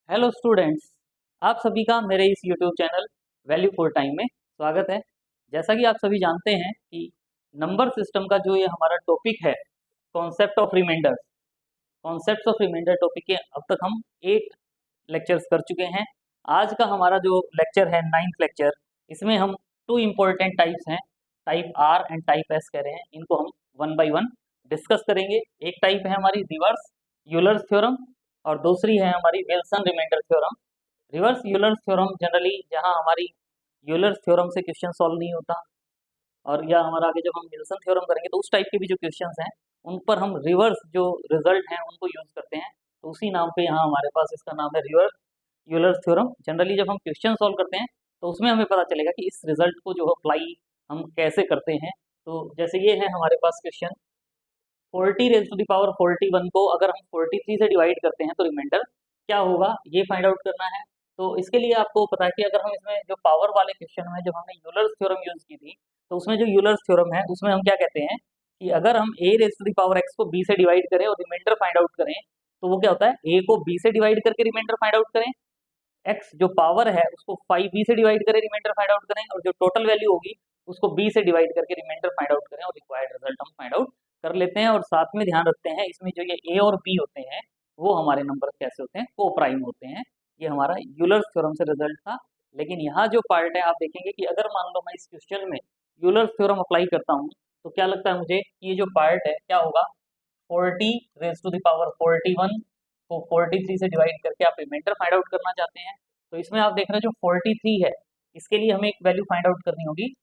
Hello students, आप सभी का मेरे इस YouTube channel value for time में स्वागत है। जैसा कि आप सभी जानते हैं कि नंबर सिस्टम का जो ये हमारा टॉपिक है, concept of remainder, concept of remainder topic के अब तक हम 8 लेक्चर्स कर चुके हैं। आज का हमारा जो लेक्चर है, 9th लेक्चर, इसमें हम 2 इम्पोर्टेंट टाइप्स हैं, type R and type S कह रहे हैं, इनको हम वन बाई वन डिस्कस करेंगे। एक टाइप है हमारी रिवर्स यूलर्स थ्योरम और दूसरी है हमारी Wilson remainder theorem. Reverse Euler's theorem generally जहां हमारी यूलर्स थ्योरम से क्वेश्चन सॉल्व नहीं होता, और या हमारा आगे जब हम विल्सन थ्योरम करेंगे तो उस टाइप के भी जो क्वेश्चंस हैं उन पर हम रिवर्स जो रिजल्ट हैं उनको यूज करते हैं। तो उसी नाम पे यहाँ हमारे पास इसका नाम है रिवर्स यूलर्स थ्योरम। जनरली जब हम क्वेश्चन सॉल्व करते हैं तो उसमें हमें पता चलेगा कि इस रिजल्ट को जो अप्लाई हम कैसे करते हैं। तो जैसे ये है हमारे पास question, 40 raise to the power 41 को अगर हम 43 से डिवाइड करते हैं तो रिमाइंडर क्या होगा, ये फाइंड आउट करना है। तो इसके लिए आपको पता है कि अगर हम इसमें जो पावर वाले क्वेश्चन में जब हमने यूलर्स थ्योरम यूज की थी, तो उसमें जो यूलर्स थ्योरम है उसमें हम क्या कहते हैं कि अगर हम a raise to the power x को b से डिवाइड करें और रिमाइंडर फाइंड आउट करें, तो वो क्या होता है, a को b से डिवाइड करके रिमाइंडर फाइंड आउट करें, x जो पावर है उसको 5b से डिवाइड करें, रिमाइंडर फाइंड आउट करें, और जो टोटल वैल्यू होगी उसको b से डिवाइड करके रिमाइंडर फाइंड आउट करें, और रिक्वायर्ड रिजल्ट हम फाइंड आउट कर लेते हैं। और साथ में ध्यान रखते हैं इसमें जो ये a और b होते हैं वो हमारे नंबर कैसे होते हैं, को प्राइम होते हैं। ये हमारा यूलर्स थ्योरम से रिजल्ट था। लेकिन यहाँ जो पार्ट है आप देखेंगे कि अगर मान लो मैं इस क्वेश्चन में यूलर्स थ्योरम अप्लाई करता हूँ तो क्या लगता है मुझे कि ये जो पार्ट है क्या होगा, 40 रेज टू द पावर 41 को 43 से डिवाइड करके आप रिमाइंडर फाइंड आउट करना चाहते हैं। तो इसमें आप देख रहे हैं जो 43 है इसके लिए हमें एक वैल्यू फाइंड आउट करनी होगी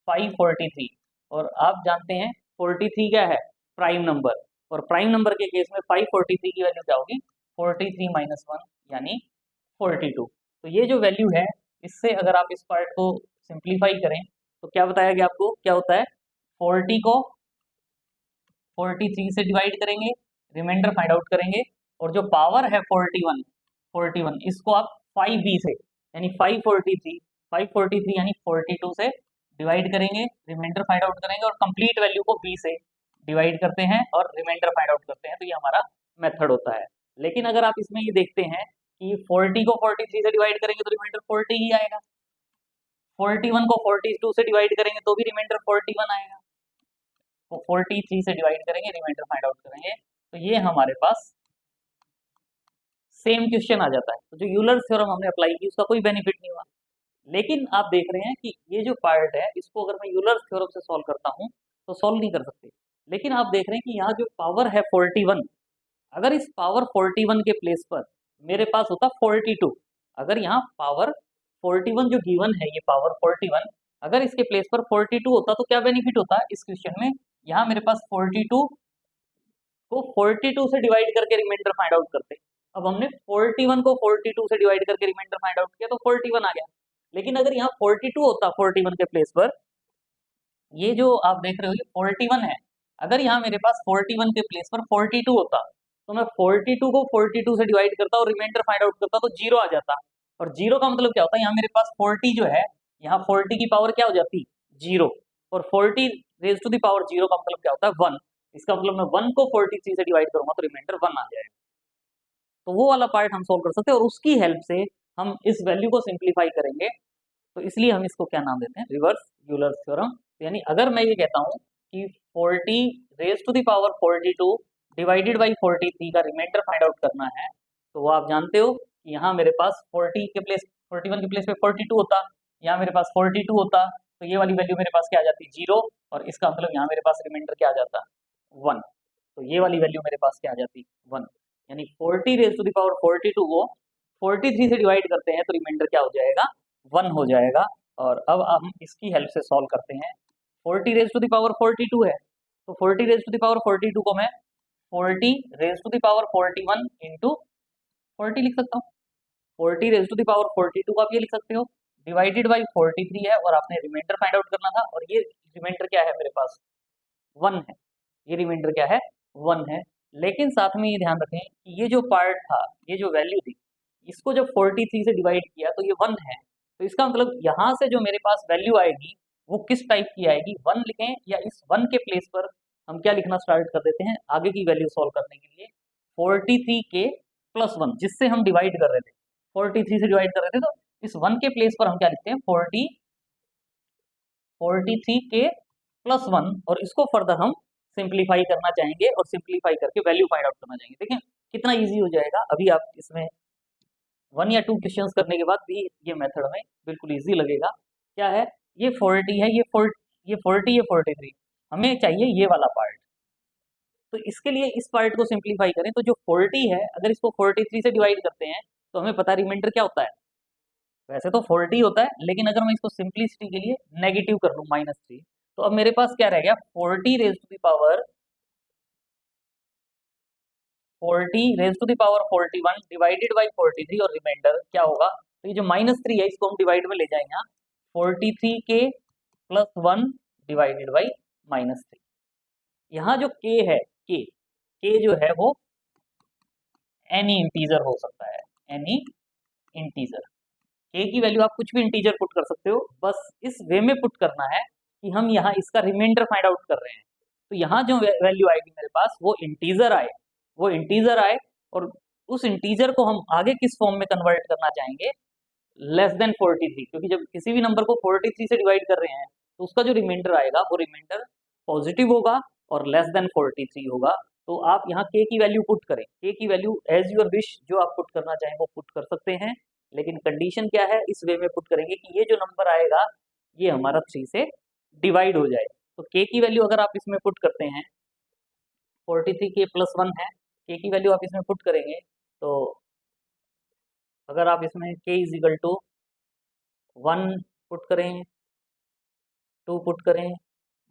543। और आप जानते हैं 43 क्या है, प्राइम नंबर, और प्राइम नंबर के केस में 543 की वैल्यू क्या होगी, 43 माइनस 1 यानी 42। तो ये जो वैल्यू है इससे अगर आप इस पार्ट को सिंप्लीफाई करें तो क्या बताया गया आपको, क्या होता है, 40 को 43 से डिवाइड करेंगे, रिमाइंडर फाइंड आउट करेंगे, और जो पावर है 41 इसको आप 5b से यानी 543 यानी 42 से डिवाइड करेंगे, रिमाइंडर फाइंड आउट करेंगे, और कंप्लीट वैल्यू को b से डिवाइड करते हैं और रिमाइंडर फाइंड आउट करते हैं। तो ये हमारा मेथड होता है। लेकिन अगर आप इसमें ये देखते हैं कि 40 को 43 से डिवाइड करेंगे तो रिमाइंडर 40 ही आएगा, 41 को 42 से डिवाइड करेंगे तो भी रिमाइंडर 41 आएगा, तो 43 से डिवाइड करेंगे, रिमाइंडर फाइंड आउट करेंगे, तो ये हमारे पास सेम क्वेश्चन आ जाता है। तो जो यूलर्स थ्योरम हमने अप्लाई की उसका कोई बेनिफिट नहीं हुआ। लेकिन आप देख रहे हैं कि ये जो पार्ट है इसको अगर मैं यूलर्स थ्योरम से सॉल्व करता हूँ तो सॉल्व नहीं कर सकते। लेकिन आप देख रहे हैं कि यहाँ जो पावर है 41, अगर इस पावर 41 के प्लेस पर मेरे पास होता 42, अगर यहाँ पावर 41 जो गिवन है ये पावर 41, अगर इसके प्लेस पर 42 होता तो क्या बेनिफिट होता है इस क्वेश्चन में, यहाँ मेरे पास 42 को 42 से डिवाइड करके रिमाइंडर फाइंड आउट करते। अब हमने 41 को 42 से डिवाइड करके रिमाइंडर फाइंड आउट किया तो 41 आ गया। लेकिन अगर यहाँ 42 होता 41 के प्लेस पर, ये जो आप देख रहे हो ये 41 है, अगर यहाँ मेरे पास 41 के प्लेस पर 42 होता तो मैं 42 को 42 से डिवाइड करता और रिमाइंडर फाइंड आउट करता तो जीरो आ जाता। और जीरो का मतलब क्या होता है, यहाँ मेरे पास 40 जो है, यहाँ 40 की पावर क्या हो जाती, जीरो, और 40 raise to the power zero का मतलब क्या होता है, 1। इसका मतलब मैं 1 को 43 से डिवाइड करूंगा तो रिमाइंडर 1 आ जाएगा। तो वो वाला पार्ट हम सोल्व कर सकते हैं और उसकी हेल्प से हम इस वैल्यू को सिंप्लीफाई करेंगे। तो इसलिए हम इसको क्या नाम देते हैं, रिवर्स यूलर्स थ्योरम। यानी अगर मैं ये कहता हूँ कि 40 raise to the power 42 divided by 43 का रिमाइंडर फाइंड आउट करना है, तो वो आप जानते हो कि यहाँ मेरे पास 40 के प्लेस 41 के प्लेस पे 42 होता, यहाँ मेरे पास 42 होता, तो ये वाली वैल्यू मेरे पास क्या आ जाती, जीरो, और इसका मतलब यहाँ मेरे पास रिमाइंडर क्या आ जाता, 1। तो ये वाली वैल्यू मेरे पास क्या आ जाती, 1। यानी 40 रेज टू द पावर 42 को 43 से डिवाइड करते हैं तो रिमाइंडर क्या हो जाएगा, 1 हो जाएगा। और अब हम इसकी हेल्प से सॉल्व करते हैं। 40 रेज टू द पावर 42 है, तो 40 रेज टू द पावर 42 को मैं 40 raise to the power 41 into 40 लिख सकता हूँ। 40 रेज टू द पावर 42 को आप ये लिख सकते हो, डिवाइडेड बाई 43 है, और आपने रिमाइंडर फाइंड आउट करना था, और ये रिमाइंडर क्या है मेरे पास, 1 है। ये रिमाइंडर क्या है, 1 है। लेकिन साथ में ये ध्यान रखें कि ये जो पार्ट था, ये जो वैल्यू थी, इसको जब 43 से डिवाइड किया तो ये 1 है। तो इसका मतलब यहाँ से जो मेरे पास वैल्यू आएगी वो किस टाइप की आएगी, 1 लिखें, या इस 1 के प्लेस पर हम क्या लिखना स्टार्ट कर देते हैं आगे की वैल्यू सॉल्व करने के लिए, 43 के प्लस 1 जिससे हम डिवाइड कर रहे थे। 43 से डिवाइड कर रहे थे, तो इस 1 के प्लेस पर हम क्या लिखते हैं, 43 के प्लस 1, और इसको फर्दर हम सिंप्लीफाई करना चाहेंगे और सिंप्लीफाई करके वैल्यू फाइंड आउट करना चाहेंगे। देखिए कितना इजी हो जाएगा। अभी आप इसमें 1 या 2 क्वेश्चंस करने के बाद भी ये मेथड में बिल्कुल इजी लगेगा। क्या है, ये 40 है, ये 40, ये 43, हमें चाहिए ये वाला पार्ट। तो इसके लिए इस पार्ट को सिंप्लीफाई करें, तो जो 40 है अगर इसको 43 से डिवाइड करते हैं तो हमें पता रिमाइंडर क्या होता है। वैसे तो 40 होता है, लेकिन अगर मैं इसको सिंपलिसिटी के लिए नेगेटिव कर लूँ -3, तो अब मेरे पास क्या रह गया, 40 डिवाइडेड बाई 43, और रिमाइंडर क्या होगा, तो ये जो -3 है इसको हम डिवाइड में ले जाएंगे यहाँ, 43 के प्लस 1 डिवाइडेड बाई -3। यहाँ जो k है, k जो है वो एनी इंटीजर हो सकता है, एनी इंटीजर। k की वैल्यू आप कुछ भी इंटीजर पुट कर सकते हो, बस इस वे में पुट करना है कि हम यहाँ इसका रिमाइंडर फाइंड आउट कर रहे हैं। तो यहाँ जो वैल्यू आएगी मेरे पास वो इंटीजर आए, और उस इंटीजर को हम आगे किस फॉर्म में कन्वर्ट करना चाहेंगे, लेस देन 43, क्योंकि जब किसी भी नंबर को 43 से डिवाइड कर रहे हैं तो उसका जो रिमाइंडर आएगा वो रिमाइंडर पॉजिटिव होगा और लेस देन 43 होगा। तो आप यहाँ k की वैल्यू पुट करें, k की वैल्यू एज यूर विश, जो आप पुट करना चाहें वो पुट कर सकते हैं, लेकिन कंडीशन क्या है, इस वे में पुट करेंगे कि ये जो नंबर आएगा ये हमारा 3 से डिवाइड हो जाए। तो k की वैल्यू अगर आप इसमें पुट करते हैं, 43 के प्लस 1 है, k की वैल्यू आप इसमें पुट करेंगे, तो अगर आप इसमें k is equal to 1 put करें, 2 पुट करें,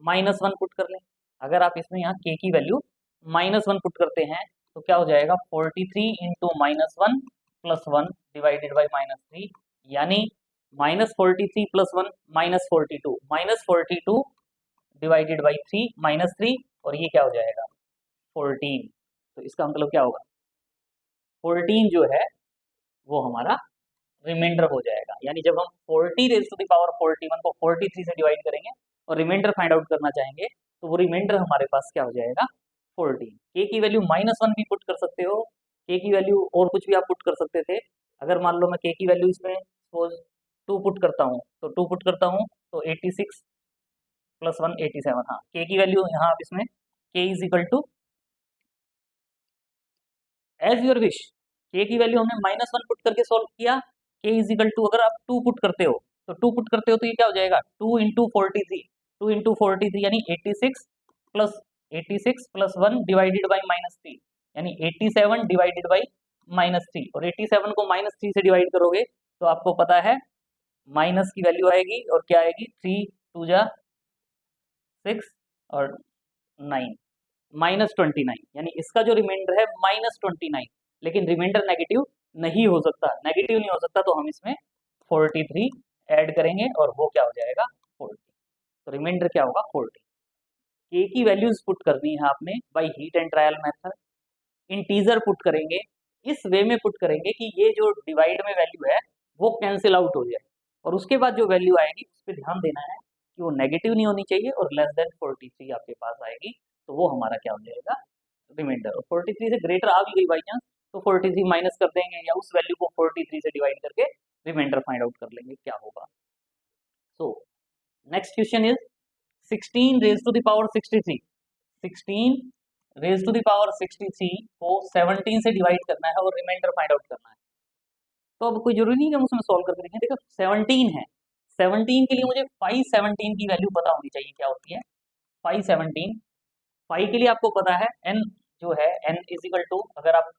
-1 पुट कर लें, अगर आप इसमें यहाँ k की वैल्यू -1 पुट करते हैं तो क्या हो जाएगा, 43 इंटू -1 प्लस 1 डिवाइडेड बाई -3, यानी -43 प्लस 1 -42, -42 डिवाइडेड बाई 3, और ये क्या हो जाएगा 14। तो इसका मतलब क्या होगा, 14 जो है वो हमारा रिमाइंडर हो जाएगा। यानी जब हम 40 रेज़ टू द पावर 41 को 43 से डिवाइड करेंगे और रिमाइंडर फाइंड आउट करना चाहेंगे, तो वो रिमाइंडर हमारे पास क्या हो जाएगा 14। k की वैल्यू -1 भी पुट कर सकते हो, k की वैल्यू और कुछ भी आप पुट कर सकते थे। अगर मान लो मैं k की वैल्यू इसमें सपोज 2 पुट करता हूँ, तो 2 पुट करता हूँ तो 86 प्लस 1 87, हाँ k की वैल्यू यहाँ आप इसमें k is equal to as your wish, k की वैल्यू हमने -1 पुट करके सॉल्व किया, k इज इक्वल टू अगर आप 2 पुट करते हो तो 2 पुट करते हो तो ये क्या हो जाएगा 2 इंटू 43 यानी 86 प्लस 1 डिवाइडेड बाई -3, यानी 87 डिवाइडेड बाई -3, और 87 को -3 से डिवाइड करोगे तो आपको पता है माइनस की वैल्यू आएगी, और क्या आएगी 3 2 जा 6 और 9, -29, यानी इसका जो रिमाइंडर है -29, लेकिन रिमाइंडर नेगेटिव नहीं हो सकता, तो हम इसमें 43 ऐड करेंगे और वो क्या हो जाएगा 40। तो रिमाइंडर क्या होगा 40। k की वैल्यूज पुट करनी है आपने by heat and trial method, integer put करेंगे, इस वे में पुट करेंगे कि ये जो डिवाइड में वैल्यू है वो कैंसिल आउट हो जाए, और उसके बाद जो वैल्यू आएगी उस पर ध्यान देना है कि वो नेगेटिव नहीं होनी चाहिए और लेस देन 43 आपके पास आएगी, तो वो हमारा क्या हो जाएगा रिमाइंडर। और 43 से ग्रेटर आ भी गई बाई चांस तो 43 माइनस कर देंगे या उस वैल्यू को 43 से डिवाइड करके रिमाइंडर फाइंड आउट कर लेंगे क्या होगा। So next question is 16 raise to the power 63, 16 raise to the power 63 को 17 से डिवाइड करना है और रिमाइंडर फाइंड आउट करना है। तो अब कोई जरूरी नहीं कि हम उसमें सॉल्व करके देखें, देखो 17 है, 17 के लिए मुझे 517 की वैल्यू पता होनी चाहिए क्या होती है 517। 5 के लिए आपको पता है n जो है n इज इक्वल टू, अगर आप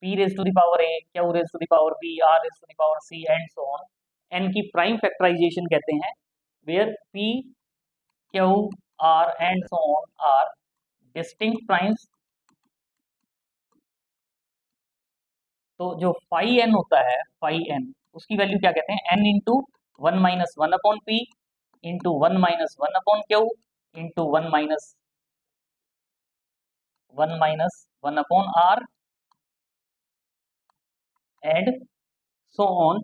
p raise to the power a, q raise to the power b, r raise to the power c and so on, n की प्राइम फैक्टराइजेशन कहते हैं, where p q r and so on are distinct primes. तो जो phi n होता है, phi n उसकी value क्या कहते हैं, n into 1 minus 1 upon P into 1 minus 1 upon Q into 1 minus 1 upon R and so on,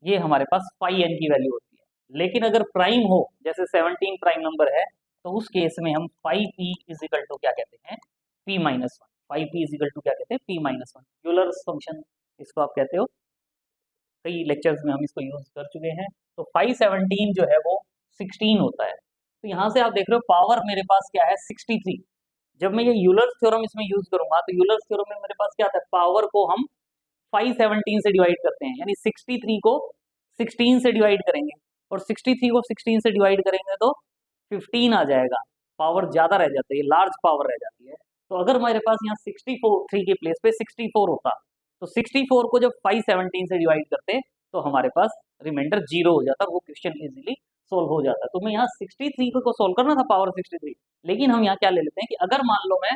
ये हमारे पास फाई n की वैल्यू होती है। लेकिन अगर प्राइम हो, जैसे 17 प्राइम नंबर है, तो उस केस में हम phi p is equal to क्या कहते हैं p minus 1, phi p is equal to क्या कहते हैं p माइनस 1, यूलर्स फंक्शन इसको आप कहते हो, कई लेक्चर्स में हम इसको यूज कर चुके हैं। तो 517 जो है वो 16 होता है। तो यहाँ से आप देख रहे हो पावर मेरे पास क्या है 63। जब मैं ये यूलर्स थ्योरम इसमें यूज करूंगा तो यूलर्स थ्योरम में मेरे पास क्या आता है, पावर को हम 517 से डिवाइड करते हैं, यानी 63 को 16 से डिवाइड करेंगे और 63 को 16 से डिवाइड करेंगे तो 15 आ जाएगा। पावर ज्यादा रह जाती है, लार्ज पावर रह जाती है। तो अगर मेरे पास यहाँ 64 3 के प्लेस पे 64 होता तो 64 को जब 517 से डिवाइड करते तो हमारे पास रिमाइंडर 0 हो जाता, वो क्वेश्चन इजीली सोल्व हो जाता। तो मैं यहाँ 63 को सोल्व करना था पावर 63, लेकिन हम यहाँ क्या ले लेते हैं कि अगर मान लो मैं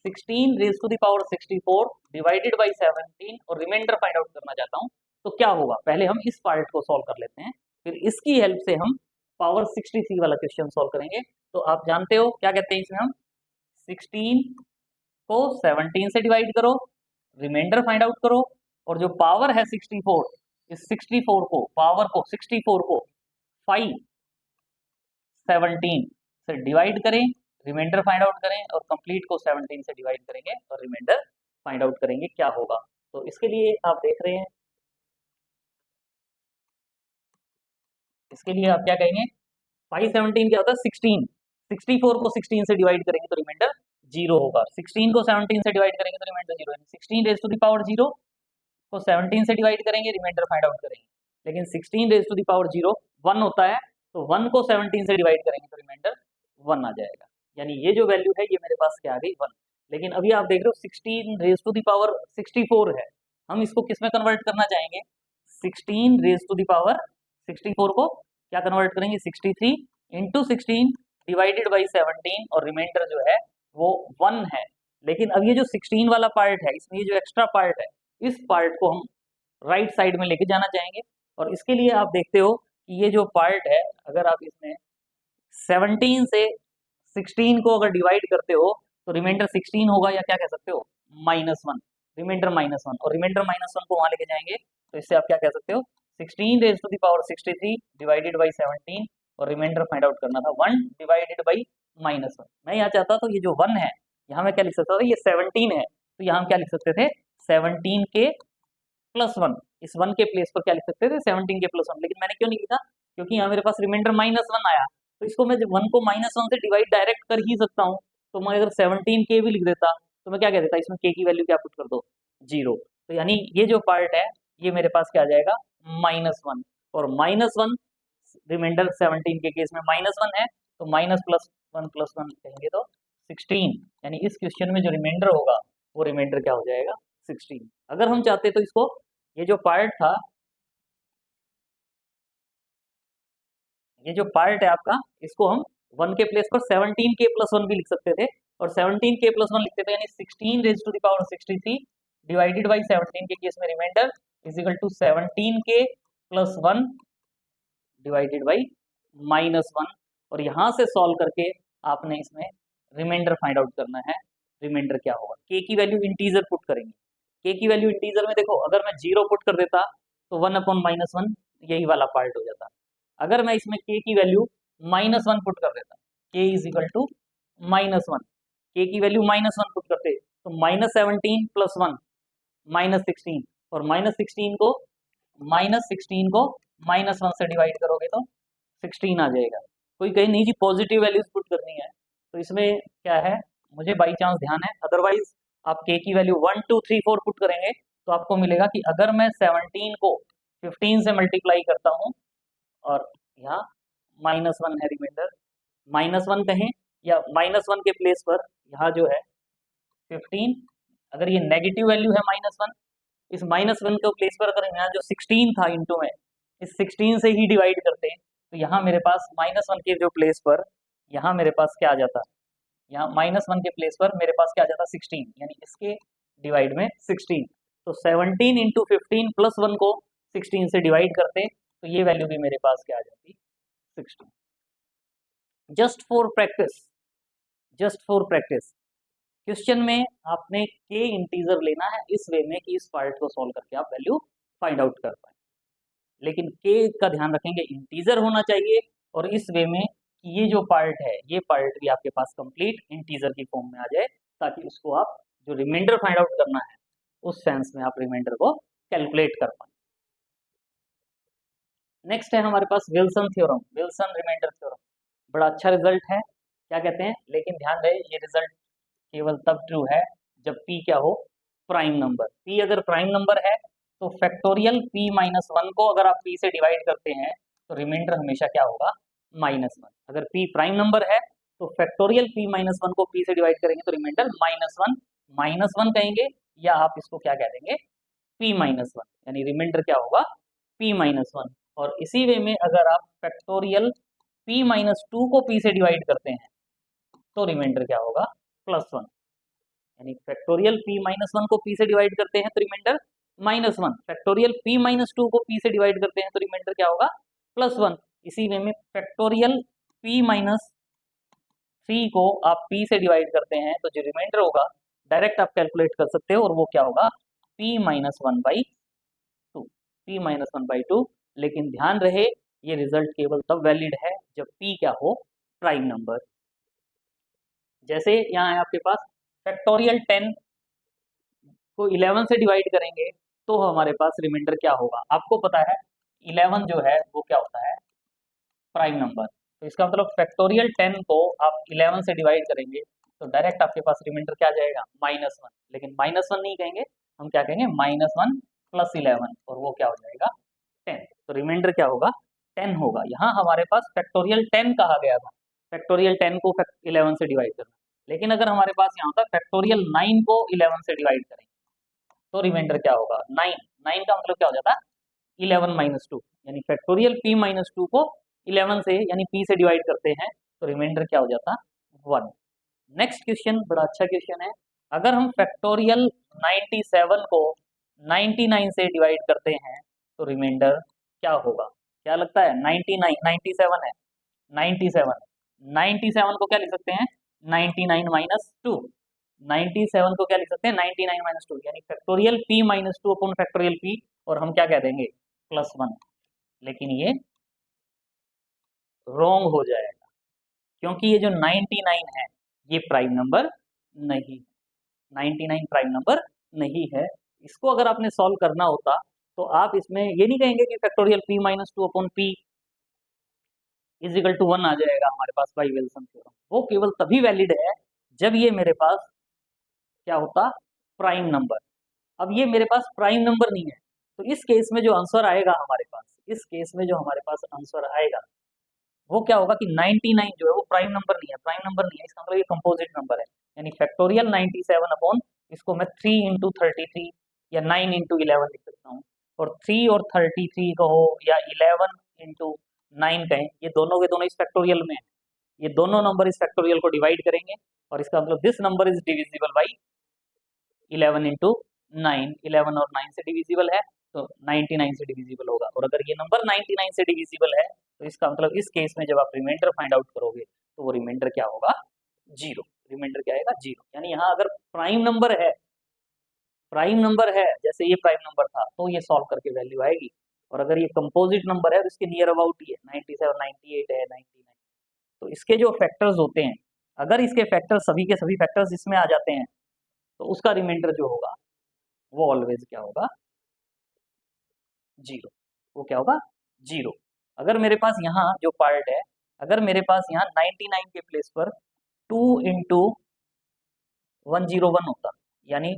16 raise to the power 64 divided by 17 और रिमाइंडर फाइंड आउट करना चाहता हूँ, तो क्या होगा, पहले हम इस पार्ट को सॉल्व कर लेते हैं, फिर इसकी हेल्प से हम पावर 63 वाला क्वेश्चन सॉल्व करेंगे। तो आप जानते हो क्या कहते हैं इसमें, हम 16 को 17 से डिवाइड करो, रिमाइंडर फाइंड आउट करो, और जो पावर है 64, इस 64 को पावर को 64 को 517 से डिवाइड करें, रिमाइंडर फाइंड आउट करें, और कंप्लीट को 17 से डिवाइड करेंगे और रिमाइंडर फाइंड आउट करेंगे, क्या होगा। तो इसके लिए आप देख रहे हैं, इसके लिए आप क्या कहेंगे, 517 क्या होता है 16, 64 को 16 से डिवाइड करेंगे तो रिमाइंडर 0 होगा, 16 को 17 से डिवाइड करेंगे तो रिमाइंडर 0, यानी 16 रेज टू द पावर 0 को 17 से डिवाइड करेंगे, रिमाइंडर फाइंड आउट करेंगे। लेकिन 16 रेज टू द पावर 0 1 होता है, तो 1 को 17 से डिवाइड करेंगे तो रिमाइंडर 1 आ जाएगा, यानी ये जो वैल्यू है ये मेरे पास क्या आ गई 1। लेकिन अभी आप देख रहे हो 16 रेज टू द पावर 64 है, हम इसको किस में कन्वर्ट करना चाहेंगे, 16 रेज टू द पावर 64 को क्या कन्वर्ट करेंगे 63 इंटू 16 डिवाइडेड बाई 17, और रिमाइंडर जो है वो 1 है। लेकिन अब ये जो 16 वाला पार्ट है, इसमें ये जो एक्स्ट्रा पार्ट है, इस पार्ट को हम राइट साइड में लेके जाना चाहेंगे, और इसके लिए आप देखते हो कि ये जो पार्ट है, अगर आप इसमें 17 से 16 को अगर डिवाइड करते हो तो रिमाइंडर 16 होगा, या क्या कह सकते हो -1, रिमाइंडर -1, और रिमाइंडर -1 को वहां लेके जाएंगे तो इससे आप क्या कह सकते हो 16 raise to the power 63 divided by 17, और रिमाइंडर फाइंड आउट करना था 1 डिवाइडेड बाई -1। मैं यहाँ चाहता तो ये जो 1 है यहाँ मैं क्या लिख सकता था, ये 17 है तो यहाँ हम क्या लिख सकते थे 17 के +1, इस 1 के प्लेस पर क्या लिख सकते थे 17 के +1, लेकिन मैंने क्यों नहीं लिखा, क्योंकि यहाँ मेरे पास रिमाइंडर -1 आया, तो इसको मैं जब 1 को -1 से डिवाइड डायरेक्ट कर ही सकता हूँ। तो मैं अगर 17 के भी लिख देता तो मैं क्या कह देता, इसमें के की वैल्यू क्या पुट कर दो 0। तो यानी ये जो पार्ट है ये मेरे पास क्या आ जाएगा -1, और -1 रिमाइंडर 17 के केस में -1 है, तो -+1+1 कहेंगे तो 16, यानी इस क्वेश्चन में जो रिमाइंडर होगा वो रिमाइंडर क्या हो जाएगा 16। अगर हम चाहते तो इसको, ये जो पार्ट था, ये जो पार्ट है आपका, इसको हम 1 के प्लेस पर 17 के +1 भी लिख सकते थे, और 17 के +1 लिखते थे, यानी 16 raise to the power 63 divided by 17 के केस में रिमाइंडर इज इक्वल टू 17 के +1 डिवाइडेड बाई -1, और यहाँ से सॉल्व करके आपने इसमें रिमाइंडर फाइंड आउट करना है। रिमाइंडर क्या होगा, के की वैल्यू इंटीजर पुट करेंगे, के की वैल्यू इंटीजर में देखो, अगर मैं 0 पुट कर देता तो 1/-1 यही वाला पार्ट हो जाता। अगर मैं इसमें के की वैल्यू -1 पुट कर देता, के इज इक्वल टू -1, के की वैल्यू -1 पुट करते तो -17 + 1 -16, और -16 को -1 से डिवाइड करोगे तो 16 आ जाएगा। कोई कहे नहीं जी पॉजिटिव वैल्यूज पुट करनी है, तो इसमें क्या है, मुझे बाई चांस ध्यान है, अदरवाइज आप के की वैल्यू 1 2 3 4 पुट करेंगे तो आपको मिलेगा कि अगर मैं 17 को 15 से मल्टीप्लाई करता हूँ, और यहाँ -1 है रिमाइंडर, -1 कहें या -1 के प्लेस पर यहाँ जो है 15, अगर ये नेगेटिव वैल्यू है -1, इस -1 के प्लेस पर अगर यहाँ जो 16 था इंटू में इस 16 से ही डिवाइड करते हैं, तो यहाँ मेरे पास -1 के जो प्लेस पर यहाँ मेरे पास क्या आ जाता, यहाँ -1 के प्लेस पर मेरे पास क्या आ जाता 16, यानी इसके डिवाइड में 16, तो 17 इंटू 15 +1 को 16 से डिवाइड करते तो ये वैल्यू भी मेरे पास क्या आ जाती 16। Just for practice, just for practice question में आपने के इंटीजर लेना है इस वे में कि इस पार्ट को सॉल्व करके आप वैल्यू फाइंड आउट कर पाए, लेकिन के का ध्यान रखेंगे इंटीजर होना चाहिए, और इस वे में कि ये जो पार्ट है ये पार्ट भी आपके पास कंप्लीट इंटीजर की फॉर्म में आ जाए, ताकि उसको आप जो रिमाइंडर फाइंड आउट करना है उस सेंस में आप रिमाइंडर को कैलकुलेट कर पाए। नेक्स्ट है हमारे पास Wilson theorem, Wilson remainder theorem. बड़ा अच्छा रिजल्ट है, क्या कहते हैं, लेकिन ध्यान रहे ये रिजल्ट केवल तब ट्रू है जब p क्या हो, प्राइम नंबर। p अगर प्राइम नंबर है तो फैक्टोरियल p माइनस वन को अगर आप p से डिवाइड करते हैं तो रिमाइंडर हमेशा क्या होगा, माइनस वन। अगर p प्राइम नंबर है तो फैक्टोरियल p माइनस वन को p से डिवाइड करेंगे तो रिमाइंडर माइनस वन कहेंगे, या आप इसको क्या कह देंगे, p माइनस वन, यानी रिमाइंडर क्या होगा, p माइनस वन। और इसी वे में अगर आप फैक्टोरियल p माइनस टू को p से डिवाइड करते हैं तो रिमाइंडर क्या होगा, प्लस वन। यानी फैक्टोरियल p माइनस वन को p से डिवाइड करते हैं तो remainder minus one, factorial p minus two को p से डिवाइड करते हैं तो रिमाइंडर क्या होगा, प्लस वन। इसी वे में फैक्टोरियल p माइनस थ्री को आप p से डिवाइड करते हैं तो जो रिमाइंडर होगा डायरेक्ट आप कैलकुलेट कर सकते हो, और वो क्या होगा, p minus one by two, p minus one by two. लेकिन ध्यान रहे ये रिजल्ट केवल तब वैलिड है जब p क्या हो, प्राइम नंबर। जैसे यहाँ है आपके पास फैक्टोरियल 10 को 11 से डिवाइड करेंगे तो हमारे पास रिमाइंडर क्या होगा, आपको पता है 11 जो है वो क्या होता है, प्राइम नंबर। तो इसका मतलब फैक्टोरियल 10 को आप 11 से डिवाइड करेंगे तो डायरेक्ट आपके पास रिमाइंडर क्या आ जाएगा, माइनस वन। लेकिन माइनस वन नहीं कहेंगे, हम क्या कहेंगे, माइनस वन प्लस 11, और वो क्या हो जाएगा, 10। तो रिमाइंडर क्या होगा, 10 होगा। यहाँ हमारे पास फैक्टोरियल 10 कहा गया था, फैक्टोरियल 10 को 11 से डिवाइड करना। लेकिन अगर हमारे पास यहाँ होता फैक्टोरियल 9 को 11 से डिवाइड करें तो रिमाइंडर क्या होगा, 9। 9 का मतलब क्या हो जाता है, 11 माइनस टू, यानी फैक्टोरियल p माइनस टू को 11 से यानी p से डिवाइड करते हैं तो रिमाइंडर क्या हो जाता, 1। नेक्स्ट क्वेश्चन बड़ा अच्छा क्वेश्चन है, अगर हम फैक्टोरियल 97 को 99 से डिवाइड करते हैं तो रिमाइंडर क्या होगा, क्या लगता है, 99, 97 है, 97, 97 को क्या लिख सकते हैं, 99 माइनस टू, 97 को क्या लिख सकते हैं, 99 माइनस टू, यानी factorial p minus two upon factorial p, और हम क्या कह देंगे, प्लस वन। लेकिन ये रॉन्ग हो जाएगा क्योंकि ये जो 99 है ये प्राइम नंबर नहीं, 99 प्राइम नंबर नहीं है। इसको अगर आपने सॉल्व करना होता तो आप इसमें ये नहीं कहेंगे कि factorial p minus two upon p is equal to one आ जाएगा हमारे पास बाई विल्सन थ्योरम। वो केवल तभी वैलिड है जब ये मेरे पास क्या होता, प्राइम नंबर। अब ये मेरे पास प्राइम नंबर नहीं है, तो इस केस में जो आंसर आएगा हमारे पास, इस केस में जो हमारे पास आंसर आएगा वो क्या होगा कि 99 जो है वो प्राइम नंबर नहीं है, प्राइम नंबर नहीं है, इसका मतलब ये कंपोजिट नंबर है। यानी फैक्टोरियल 97 अपॉन, इसको मैं 3 इंटू 33 या 9 इंटू 11 लिख सकता हूँ, और 3 और 33 कहो या 11 इंटू 9 कहें, ये दोनों के दोनों इस फैक्टोरियल में है, ये दोनों नंबर इस फैक्टोरियल को डिवाइड करेंगे, और इसका मतलब this number is divisible by 11 into 9, 11 और 9 से डिविजिबल है तो 99 से डिविजिबल होगा। और अगर ये नंबर 99 से डिविजिबल है तो इसका मतलब इस केस में जब आप रिमाइंडर फाइंड आउट करोगे तो वो रिमाइंडर क्या होगा, जीरो। रिमाइंडर क्या आएगा, जीरो। यानी यहाँ अगर प्राइम नंबर है, प्राइम नंबर है जैसे ये प्राइम नंबर था तो ये सॉल्व करके वैल्यू आएगी, और अगर ये कंपोजिट नंबर है तो इसके नियर अबाउट ही है, 97, 98 है, 99। तो इसके जो फैक्टर्स होते हैं, अगर इसके फैक्टर्स सभी के सभी फैक्टर्स इसमें आ जाते हैं तो उसका रिमाइंडर जो होगा वो ऑलवेज क्या होगा, जीरो। वो क्या होगा, जीरो। अगर मेरे पास यहाँ जो पार्ट है, अगर मेरे पास यहाँ 99 के प्लेस पर 2 इंटू 101 होता, यानी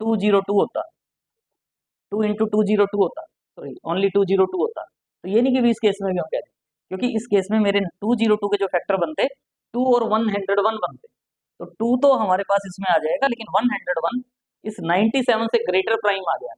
202 होता, 2 इंटू 202 होता, सॉरी ओनली 202 होता, तो ये नहीं कि भी इस केस में भी हम कह रहे हैं, क्योंकि इस केस में मेरे 202 के जो फैक्टर बनते 2 और 101 बनते, तो 2 तो हमारे पास इसमें आ जाएगा, लेकिन 101 इस 97 से ग्रेटर प्राइम आ गया,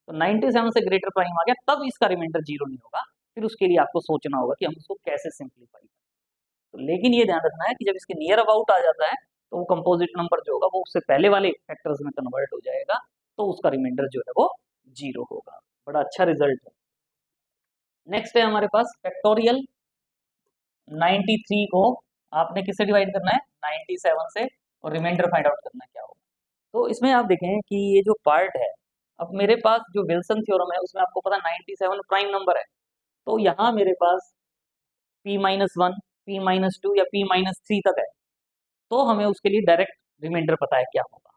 तो 97 से ग्रेटर प्राइम आ गया तब इसका रिमाइंडर जीरो नहीं होगा। फिर उसके लिए आपको सोचना होगा कि हम उसको कैसे सिंप्लीफाई करें। तो लेकिन ये ध्यान रखना है कि जब इसके नियर अबाउट आ जाता है तो वो कंपोजिट नंबर जो होगा वो उससे पहले वाले फैक्टर्स में कन्वर्ट हो जाएगा, तो उसका रिमाइंडर जो है वो जीरो होगा। बड़ा अच्छा रिजल्ट है। नेक्स्ट है हमारे पास फैक्टोरियल 93 को आपने किससे डिवाइड करना है, 97 से, और रिमाइंडर फाइंड आउट करना क्या होगा। तो इसमें आप देखें कि ये जो पार्ट है, अब मेरे पास जो विल्सन थ्योरम है उसमें आपको पता 97 प्राइम नंबर है, तो यहाँ मेरे पास p minus one, p minus to या p माइनस थ्री तक है, तो हमें उसके लिए डायरेक्ट रिमाइंडर पता है क्या होगा।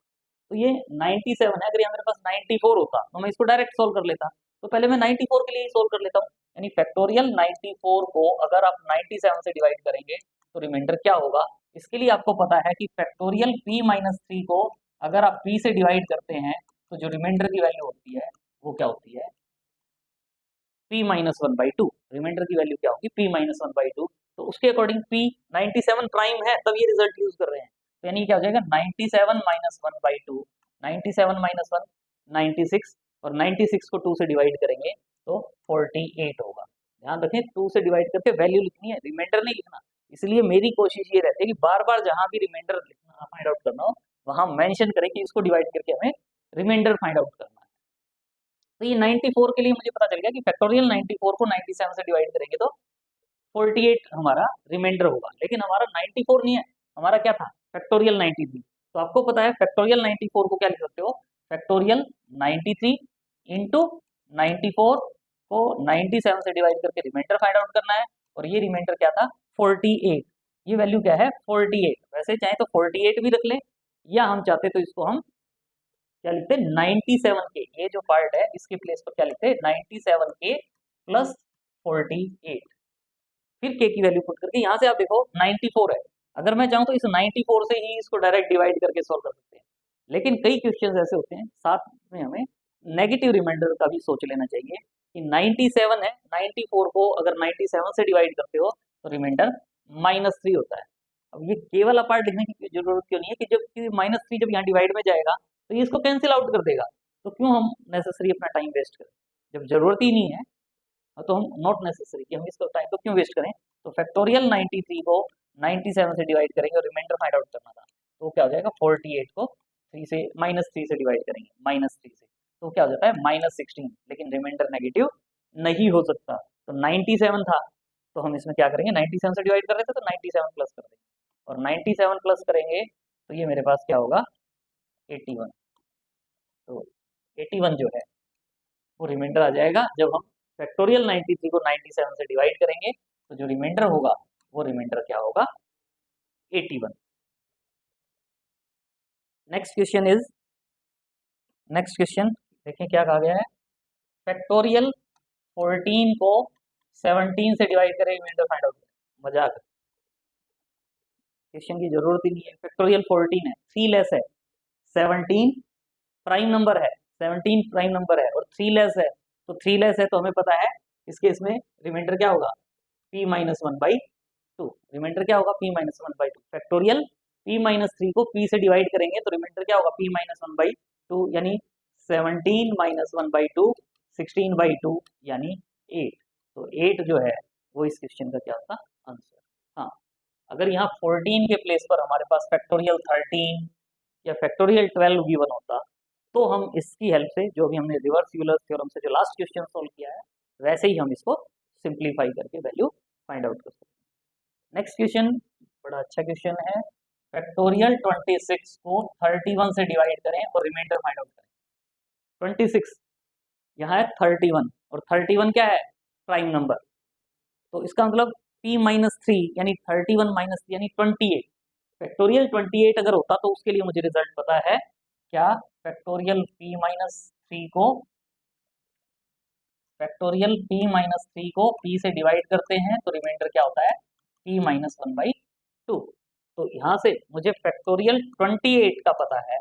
तो ये 97 है, अगर यहाँ मेरे पास 94 होता तो मैं इसको डायरेक्ट सोल्व कर लेता। तो पहले मैं 94 के लिए ही सोल्व कर लेता हूँ, यानी फैक्टोरियल 94 को अगर आप 97 से डिवाइड करेंगे तो रिमाइंडर क्या होगा। इसके लिए आपको पता है कि फैक्टोरियल p-3 को अगर आप p से डिवाइड करते हैं तो जो रिमाइंडर की वैल्यू होती है वो क्या होती है, p-1/2। रिमाइंडर की वैल्यू क्या होगी, p-1/2। तो उसके अकॉर्डिंग p 97 प्राइम है, तब ये रिजल्ट यूज कर रहे हैं। तो यानी क्या हो जाएगा 97 - 1/2, 97 - 1 96, और 96 को 2 से डिवाइड करेंगे तो 48 होगा। ध्यान रखें 2 से डिवाइड करके वैल्यू लिखनी है, रिमाइंडर नहीं लिखना। इसलिए मेरी कोशिश ये रहती है कि बार बार जहां भी रिमाइंडर लिखना फाइंड आउट करना हो वहां मेंशन करें कि इसको डिवाइड करके हमें रिमाइंडर फाइंड आउट करना है। तो ये 94 के लिए मुझे पता चल गया कि फैक्टोरियल 94 को 97 से डिवाइड करेंगे तो 48 हमारा रिमाइंडर होगा। लेकिन हमारा 94 नहीं है, हमारा क्या था, फैक्टोरियल 93। तो आपको पता है फैक्टोरियल 94 को क्या लिख सकते हो, फैक्टोरियल 93 इंटू 94 को 97 से डिवाइड करके रिमाइंडर फाइंड आउट करना है। और ये रिमाइंडर क्या था, 48। ये वैल्यू क्या है, 48। वैसे चाहे तो 48 भी रख ले, या हम चाहते तो इसको हम क्या लिखते हैं 97 के, ये जो पार्ट है इसके प्लेस पर क्या लिखते हैं 97 के प्लस 48, फिर के की वैल्यू पुट करके यहाँ से आप देखो 94 है। अगर मैं चाहूँ तो इस 94 से ही इसको डायरेक्ट डिवाइड करके सॉल्व कर सकते हैं। लेकिन कई क्वेश्चंस ऐसे होते हैं साथ में हमें नेगेटिव रिमाइंडर का भी सोच लेना चाहिए कि 97 है, 94 को अगर 97 से डिवाइड करते हो तो रिमाइंडर -3 होता है। अब ये केवल अपार्ट लिखने की जरूरत क्यों नहीं है कि जब -3 जब यहाँ डिवाइड में जाएगा तो ये इसको कैंसिल आउट कर देगा। तो क्यों हम नेसेसरी अपना टाइम वेस्ट करें, जब जरूरत ही नहीं है तो हम नॉट नेसेसरी कि हम इसको टाइम को क्यों वेस्ट करें। तो फैक्टोरियल 93 को 97 से डिवाइड करेंगे और रिमाइंडर फाइंड आउट करना था, तो क्या हो जाएगा 48 को 3 से -3 से डिवाइड करेंगे, -3 से, तो क्या हो जाता है -16। लेकिन रिमाइंडर नेगेटिव नहीं हो सकता। तो 97 था तो हम इसमें क्या करेंगे 97 से डिवाइड कर रहे थे तो 97 प्लस कर देंगे, और 97 प्लस करेंगे तो ये मेरे पास क्या होगा 81। तो 81 जो है वो रिमाइंडर आ जाएगा जब हम फैक्टोरियल 93 को 97 से डिवाइड करेंगे तो जो रिमाइंडर होगा वो रिमाइंडर क्या होगा 81। नेक्स्ट क्वेश्चन देखिए क्या कहा गया है, फैक्टोरियल 14 को 17 से डिवाइड करें रिमाइंडर फाइंड आउट करें। मजाक, क्वेश्चन की जरूरत ही नहीं है। फैक्टोरियल 14 है, 3 लेस है, 17 प्राइम नंबर है, 17 प्राइम नंबर है और 3 लेस है। तो 3 लेस है तो हमें पता है इस केस में रिमाइंडर क्या होगा p-1/2। रिमाइंडर क्या होगा p-1/2। फैक्टोरियल p-3 को p से डिवाइड करेंगे तो रिमाइंडर क्या होगा p-1/2, यानी 17 - 1/2 16/2 यानी 8। तो 8 जो है वो इस क्वेश्चन का क्या होता आंसर। हाँ, अगर यहाँ 14 के प्लेस पर हमारे पास फैक्टोरियल 13 या फैक्टोरियल 12 गिवन होता तो हम इसकी हेल्प से जो भी हमने रिवर्स यूलर थ्योरम से जो लास्ट क्वेश्चन सोल्व किया है वैसे ही हम इसको सिंप्लीफाई करके वैल्यू फाइंड आउट कर सकते हैं। नेक्स्ट क्वेश्चन बड़ा अच्छा क्वेश्चन है, फैक्टोरियल 26 को 31 से डिवाइड करें और रिमाइंडर फाइंड आउट करें। 26 यहाँ है 31 और 31 क्या है प्राइम नंबर, तो इसका मतलब p-3 यानी 31 माइनस यानी 28। फैक्टोरियल 28 अगर होता तो उसके लिए मुझे रिजल्ट पता है क्या, फैक्टोरियल p-3 को p से डिवाइड करते हैं तो रिमाइंडर क्या होता है p-1/2। तो यहाँ से मुझे फैक्टोरियल 28 का पता है,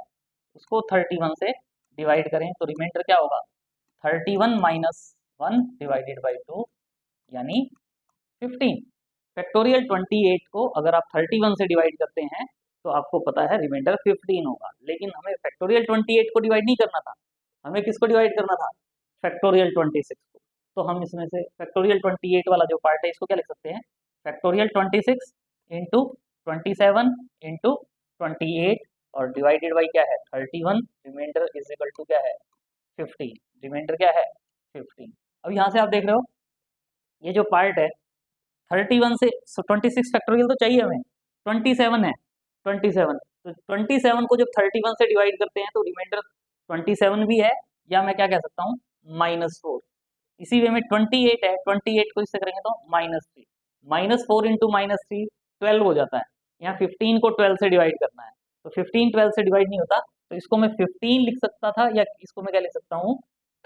उसको 31 से डिवाइड करें तो रिमाइंडर क्या होगा 31 - 1/2 यानी 15। फैक्टोरियल 28 को अगर आप 31 से डिवाइड करते हैं तो आपको पता है रिमाइंडर 15 होगा। लेकिन हमें फैक्टोरियल 28 को डिवाइड नहीं करना था, हमें किसको डिवाइड करना था फैक्टोरियल 26 को। तो हम इसमें से फैक्टोरियल 28 वाला जो पार्ट है इसको क्या लिख सकते हैं फैक्टोरियल 26 इंटू 27 इंटू 28 और डिवाइडेड बाई क्या है 31, रिमाइंडर इज इक्वल टू क्या है 15। रिमाइंडर क्या है 15। अब यहाँ से आप देख रहे हो ये जो पार्ट है 31 से 26 फैक्टोरियल तो चाहिए हमें, 27 है 27, तो 27 को जब 31 से डिवाइड करते हैं तो रिमाइंडर 27 भी है, या मैं क्या कह सकता हूँ -4। इसी वे में 28 है, 28 को इससे करेंगे तो -3, -4 इंटू -3 12 हो जाता है। यहाँ 15 को 12 से डिवाइड करना है तो 15 12 से डिवाइड नहीं होता, तो इसको मैं 15 लिख सकता था, या इसको मैं क्या लिख सकता हूँ,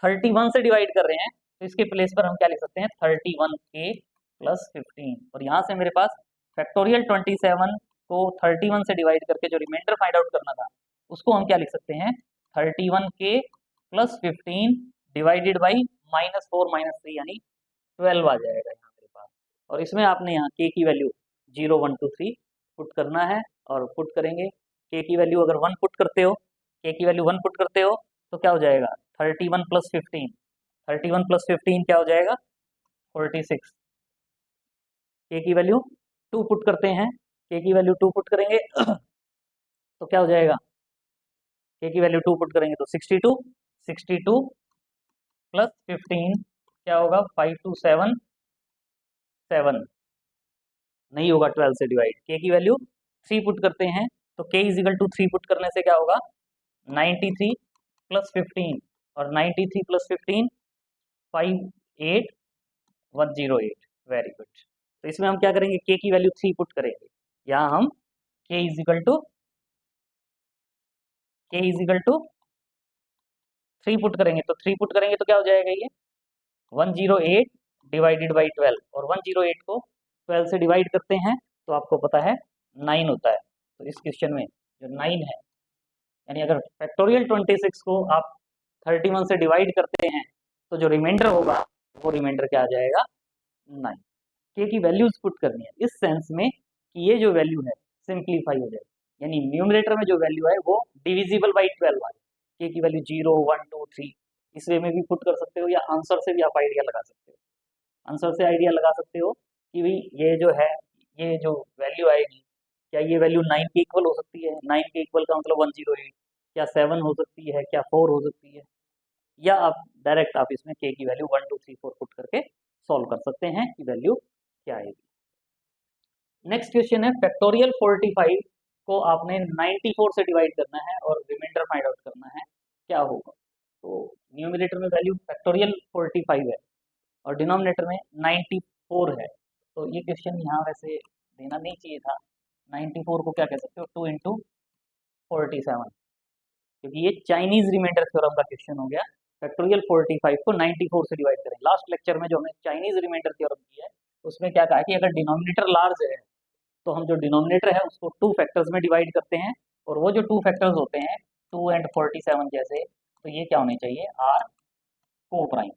31 से डिवाइड कर रहे हैं तो इसके प्लेस पर हम क्या लिख सकते हैं, 31k प्लस 15। और यहाँ से मेरे पास फैक्टोरियल 27 को 31 से डिवाइड करके जो रिमाइंडर फाइंड आउट करना था उसको हम क्या लिख सकते हैं, 31k प्लस 15 डिवाइडेड बाई -4 -3 यानी 12 आ जाएगा यहाँ मेरे पास। और इसमें आपने यहाँ k की वैल्यू 0 1 2 3 पुट करना है, और पुट करेंगे k की वैल्यू अगर 1 पुट करते हो, k की वैल्यू 1 पुट करते हो तो क्या हो जाएगा, 31 प्लस 15, 31 प्लस 15 क्या हो जाएगा, 46। k की वैल्यू 2 पुट करते हैं, k की वैल्यू 2 पुट करेंगे तो क्या हो जाएगा, k की वैल्यू 2 पुट करेंगे तो 62, 62 प्लस 15 क्या होगा, 5 2 7 7, नहीं होगा 12 से डिवाइड। k की वैल्यू 3 पुट करते हैं तो k इजिकल टू 3 पुट करने से क्या होगा, 93 प्लस 15, और 93 प्लस 15 58 108। Very good. तो इसमें हम क्या करेंगे, k की वैल्यू 3 पुट करेंगे, यहाँ हम k इजिकल टू 3 पुट करेंगे, तो 3 पुट करेंगे तो क्या हो जाएगा, ये 108 डिवाइडेड बाई 12, और 108 को 12 से डिवाइड करते हैं तो आपको पता है 9 होता है। तो इस क्वेश्चन में जो 9 है, यानी अगर फैक्टोरियल 26 को आप 31 से डिवाइड करते हैं तो जो रिमाइंडर होगा वो रिमाइंडर क्या आ जाएगा, 9। के की वैल्यूज पुट करनी है इस सेंस में कि ये जो वैल्यू है सिंप्लीफाई हो जाए, यानी न्यूमरेटर में जो वैल्यू है वो डिविजिबल बाई 12 आ जाए। के की वैल्यू 0 1 2 3 इस वे में भी पुट कर सकते हो, या आंसर से भी आप आइडिया लगा सकते हो। आंसर से आइडिया लगा सकते हो कि भाई ये जो है, ये जो वैल्यू आएगी, क्या ये वैल्यू 9 के इक्वल हो सकती है, 9 के इक्वल का मतलब 108, क्या 7 हो सकती है, क्या 4 हो सकती है, या आप डायरेक्ट आप इसमें के की वैल्यू 1 2 3 4 पुट करके सॉल्व कर सकते हैं कि वैल्यू क्या आएगी। नेक्स्ट क्वेश्चन है, फैक्टोरियल 45 को आपने 94 से डिवाइड करना है और रिमाइंडर फाइंड आउट करना है, क्या होगा। तो न्यूमरेटर में वैल्यू फैक्टोरियल 45 है और डिनोमिनेटर में 94 है, तो ये क्वेश्चन यहाँ वैसे देना नहीं चाहिए था। 94 को क्या कह सकते हो, 2 इंटू 47, क्योंकि ये चाइनीज रिमाइंडर थ्योरम का क्वेश्चन हो गया। फैक्टोरियल 45 को 94 से डिवाइड करें। लास्ट लेक्चर में जो हमने चाइनीज रिमाइंडर थ्योरम की है उसमें क्या कहा कि अगर डिनोमिनेटर लार्ज है तो हम जो डिनोमिनेटर है उसको 2 फैक्टर्स में डिवाइड करते हैं, और वो जो 2 फैक्टर्स होते हैं 2 एंड 47 जैसे, तो ये क्या होने चाहिए, आर को प्राइम,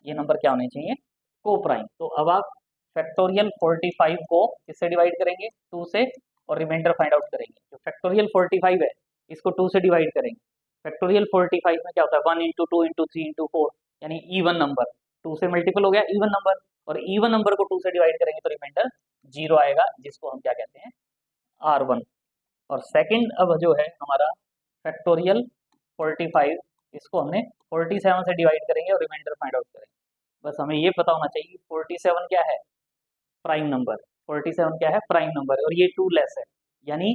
ये नंबर क्या होने चाहिए, को प्राइम। तो अब आप फैक्टोरियल 45 को किससे डिवाइड करेंगे, 2 से, और रिमाइंडर फाइंड आउट करेंगे। जो फैक्टोरियल 45 है इसको 2 से डिवाइड करेंगे। फैक्टोरियल 45 में क्या होता है, 1 इंटू 2 इंटू 3 इंटू 4, यानी इवन नंबर 2 से मल्टीपल हो गया इवन नंबर, और इवन नंबर को 2 से डिवाइड करेंगे तो रिमाइंडर 0 आएगा, जिसको हम क्या कहते हैं, R1। और सेकंड अब जो है हमारा फैक्टोरियल 45, इसको हमने 47 से डिवाइड करेंगे और रिमाइंडर फाइंड आउट करेंगे। बस हमें ये पता होना चाहिए 47 क्या है, प्राइम नंबर। 47 क्या है, प्राइम नंबर, और ये 2 लेस है, यानी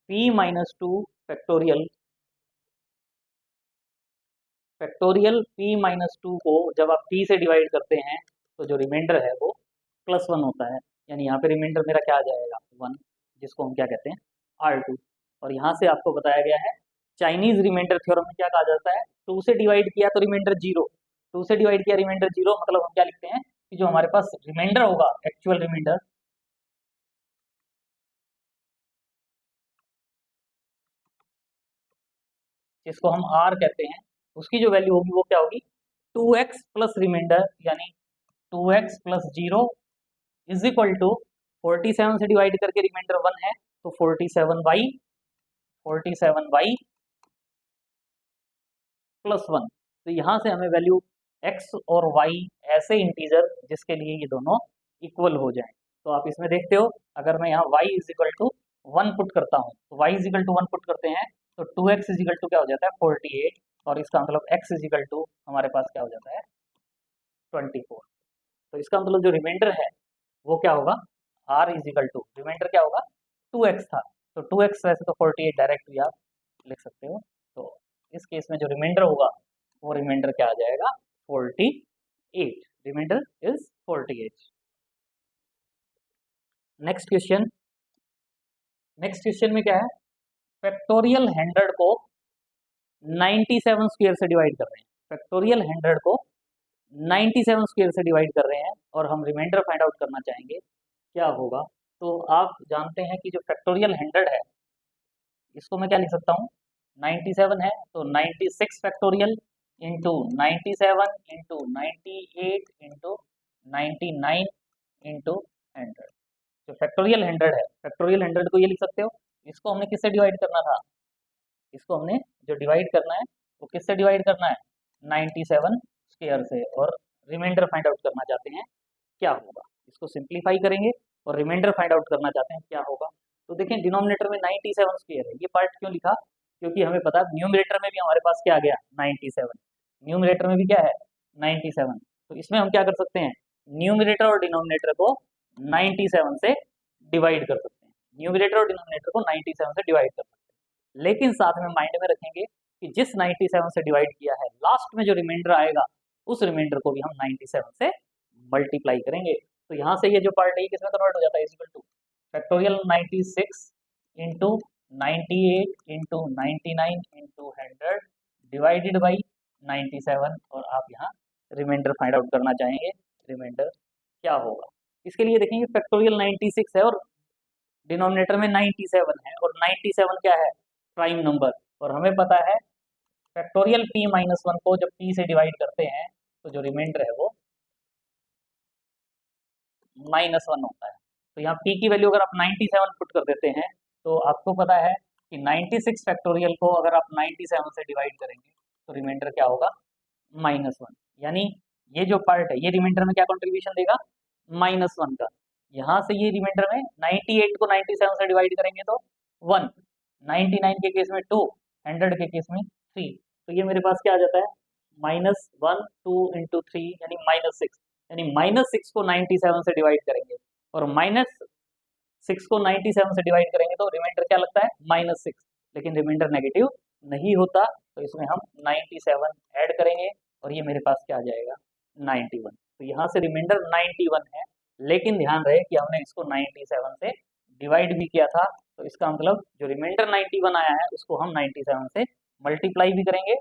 p minus 2 factorial p minus 2 को जब आप p से डिवाइड करते हैं तो जो रिमाइंडर है वो +1 होता है, यानी यहाँ पे रिमाइंडर मेरा क्या आ जाएगा, 1, जिसको हम क्या कहते हैं, R2। और यहाँ से आपको बताया गया है चाइनीज रिमाइंडर थ्योरम में क्या कहा जाता है, 2 से डिवाइड किया तो रिमाइंडर 0, 2 से डिवाइड किया रिमाइंडर 0, मतलब हम क्या लिखते हैं कि जो हमारे पास रिमाइंडर होगा, एक्चुअल रिमाइंडर, जिसको हम R कहते हैं, उसकी जो वैल्यू होगी वो क्या होगी, 2x प्लस रिमाइंडर, यानी 2x plus 0 is equal to 47 से डिवाइड करके रिमाइंडर 1 है तो 47y प्लस 1। तो यहाँ से हमें वैल्यू x और y ऐसे इंटीजर जिसके लिए ये दोनों इक्वल हो जाएं। तो आप इसमें देखते हो, अगर मैं यहाँ y is equal to 1 put करता हूँ, तो y is equal to 1 put करते हैं तो 2x इज इक्वल टू क्या हो जाता है, 48, और इसका मतलब x इज इक्वल टू हमारे पास क्या हो जाता है, 24। तो इसका मतलब जो रिमाइंडर है वो क्या होगा, r is equal to, remainder क्या होगा, 2x था, तो 2x वैसे तो 48 डायरेक्ट भी आप लिख सकते हो। तो इस केस में जो रिमाइंडर होगा वो रिमाइंडर क्या आ जाएगा, 48, remainder is 48। Next question, next question में क्या है, फैक्टोरियल 100 को 97 स्क्वायर से डिवाइड कर रहे हैं, फैक्टोरियल 100 को 97 स्क्वायर से डिवाइड कर रहे हैं और हम रिमाइंडर फाइंड आउट करना चाहेंगे क्या होगा। तो आप जानते हैं कि जो फैक्टोरियल 100 है इसको मैं क्या लिख सकता हूँ, 97 है तो 96 factorial into 97 into 98 into 99 into 100। जो फैक्टोरियल 100 है, फैक्टोरियल 100 को ये लिख सकते हो, इसको हमने किससे डिवाइड करना था, इसको हमने जो डिवाइड करना है वो किससे डिवाइड करना है, 97 स्क्वायर से, और रिमाइंडर फाइंड आउट करना चाहते हैं क्या होगा। इसको सिंप्लीफाई करेंगे और रिमाइंडर फाइंड आउट करना चाहते हैं क्या होगा। तो देखें डिनोमिनेटर में 97 स्क्वायर है, ये पार्ट क्यों लिखा, क्योंकि हमें पता है न्यूमरेटर में भी हमारे पास क्या आ गया 97, न्यूमरेटर में भी क्या है 97। तो इसमें हम क्या कर सकते हैं, न्यूमरेटर और डिनोमिनेटर को 97 से डिवाइड कर सकते हैं, न्यूमरेटर और डिनोमिनेटर को 97 से डिवाइड कर सकते हैं, लेकिन साथ में माइंड में रखेंगे कि जिस 97 से डिवाइड किया है लास्ट में जो रिमाइंडर आएगा उस रिमाइंडर को भी हम 97 से मल्टीप्लाई करेंगे। तो यहाँ से ये जो पार्ट है किसमें कन्वर्ट हो जाता है, equal two factorial 96 into 98 into 99 into 100 divided by 97, और आप यहाँ रिमाइंडर फाइंड आउट करना चाहेंगे, रिमाइंडर क्या होगा। इसके लिए देखेंगे फैक्टोरियल 96 है और डिनोमिनेटर में 97 है, और 97 क्या है प्राइम नंबर, और हमें पता है फैक्टोरियल p-1 को जब p से डिवाइड करते हैं तो जो रिमाइंडर है वो -1 होता है। तो यहाँ p की वैल्यू अगर आप 97 पुट कर देते हैं तो आपको पता है कि 96 फैक्टोरियल को अगर आप 97 से डिवाइड करेंगे तो रिमाइंडर क्या होगा -1, यानी ये जो पार्ट है ये रिमाइंडर में क्या कंट्रीब्यूशन देगा -1 का। यहाँ से ये रिमाइंडर में 98 को 97 से डिवाइड करेंगे तो 1, 99 के केस में 2, 100 के केस में 3, तो ये मेरे पास क्या आ जाता है -1 2 इंटू 3 यानी -6, यानी -6 को 97 से डिवाइड करेंगे और -6 को 97 से डिवाइड करेंगे तो रिमाइंडर क्या लगता है -6, लेकिन रिमाइंडर नेगेटिव नहीं होता, तो इसमें हम 97 ऐड करेंगे और ये मेरे पास क्या आ जाएगा 91। तो यहाँ से रिमाइंडर 91 है, लेकिन ध्यान रहे कि हमने इसको 97 से डिवाइड भी किया था, तो इसका मतलब जो रिमाइंडर 91 आया है उसको हम 97 से मल्टीप्लाई भी करेंगे,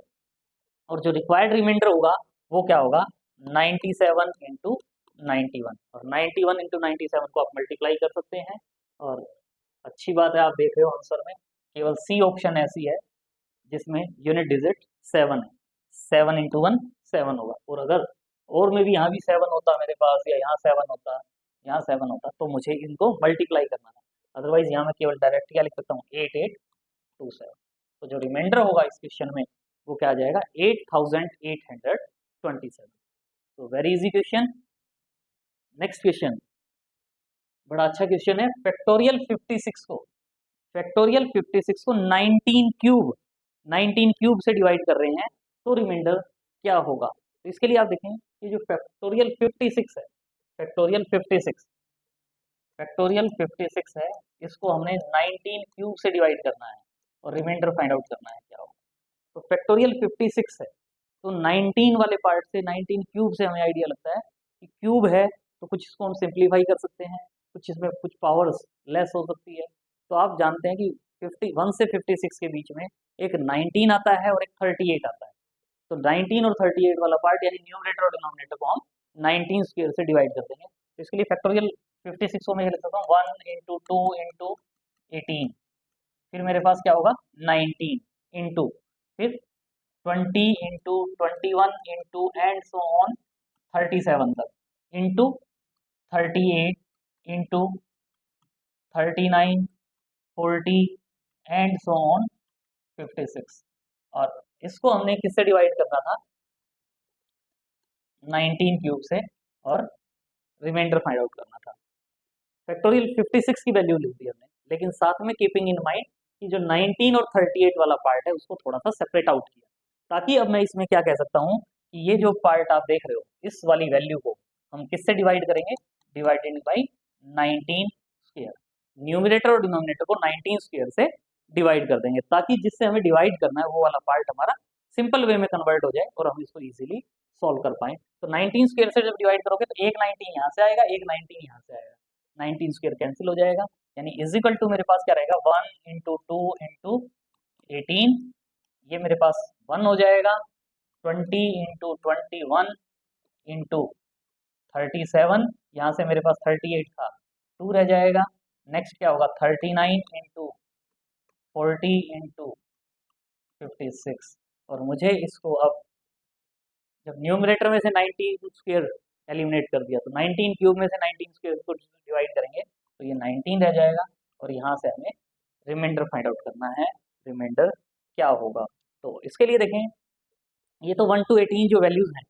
और जो रिक्वायर्ड रिमाइंडर होगा वो क्या होगा 97 इंटू 91, और 91 इंटू 97 को आप मल्टीप्लाई कर सकते हैं। और अच्छी बात है आप देख रहे हो आंसर में केवल सी ऑप्शन ऐसी है जिसमें यूनिट डिजिट 7 है, 7 इंटू 1 7 होगा, और अगर और में भी यहाँ भी 7 होता मेरे पास, या यहाँ 7 होता, यहाँ 7 होता, तो मुझे इनको मल्टीप्लाई करना था, अदरवाइज यहाँ मैं केवल डायरेक्ट क्या लिख सकता हूँ 8827। तो जो रिमाइंडर होगा इस क्वेश्चन में वो क्या आ जाएगा 8827। तो very easy question. Next question बड़ा अच्छा क्वेश्चन है, फैक्टोरियल 56 को 19 क्यूब से डिवाइड कर रहे हैं तो रिमाइंडर क्या होगा। तो इसके लिए आप देखें कि जो फैक्टोरियल 56 है, फैक्टोरियल 56 है, इसको हमने 19 क्यूब से डिवाइड करना है और रिमाइंडर फाइंड आउट करना है क्या होगा। तो फैक्टोरियल 56 है तो 19 वाले पार्ट से 19 क्यूब से हमें आइडिया लगता है कि क्यूब है तो कुछ इसको हम सिंप्लीफाई कर सकते हैं, कुछ इसमें कुछ पावर्स लेस हो सकती है। तो आप जानते हैं कि 51 से 56 के बीच में एक 19 आता है और एक 38 आता है, तो 19 और 38 वाला पार्ट यानी न्यूमरेटर और डिनोमिनेटर को हम 19 स्क्वायर से डिवाइड कर देंगे। तो इसके लिए फैक्टोरियल 56 को मैं लिख सकता हूँ 1 इंटू 2 इंटू 18, फिर मेरे पास क्या होगा 19 इंटू फिर 20 into 21 into and so on 37 तक into 38 into 39 40 and so on 56, और इसको हमने किससे डिवाइड करना था 19 क्यूब से, और रिमाइंडर फाइंड आउट करना था। फैक्टोरियल 56 की वैल्यू लिख दी हमने, लेकिन साथ में कीपिंग इन माइंड कि जो 19 और 38 वाला पार्ट है उसको थोड़ा सा सेपरेट आउट किया, ताकि अब मैं इसमें क्या कह सकता हूँ कि ये जो पार्ट आप देख रहे हो इस वाली वैल्यू को हम किससे डिवाइड करेंगे, डिवाइडेड बाई 19 स्क्वायर, न्यूमरेटर और डिनोमिनेटर को 19 स्क्वायर से डिवाइड कर देंगे, ताकि जिससे हमें डिवाइड करना है वो वाला पार्ट हमारा सिंपल वे में कन्वर्ट हो जाए और हम इसको इजीली सॉल्व कर पाएं। तो 19 स्क्वायर से जब डिवाइड करोगे तो एक 19 यहाँ से आएगा, एक 19 यहाँ से आएगा, 19 स्क्वायर कैंसिल हो जाएगा, यानी इज इक्वल टू मेरे पास क्या रहेगा 1 इंटू 2 इंटू 18 ये मेरे पास 1 हो जाएगा, 20 × 21 इंटू 37, यहाँ से मेरे पास 38 था, 2 रह जाएगा। नेक्स्ट क्या होगा, 39 × 40 × 56, और मुझे इसको अब जब न्यूमरेटर में से 19 स्क्वायर एलिमिनेट कर दिया तो 19 क्यूब में से 19 स्क्वायर को डिवाइड करेंगे तो ये 19 रह जाएगा, और यहाँ से हमें रिमाइंडर फाइंड आउट करना है, रिमाइंडर क्या होगा। तो इसके लिए देखें, ये तो 1 to 18 जो वैल्यूज हैं,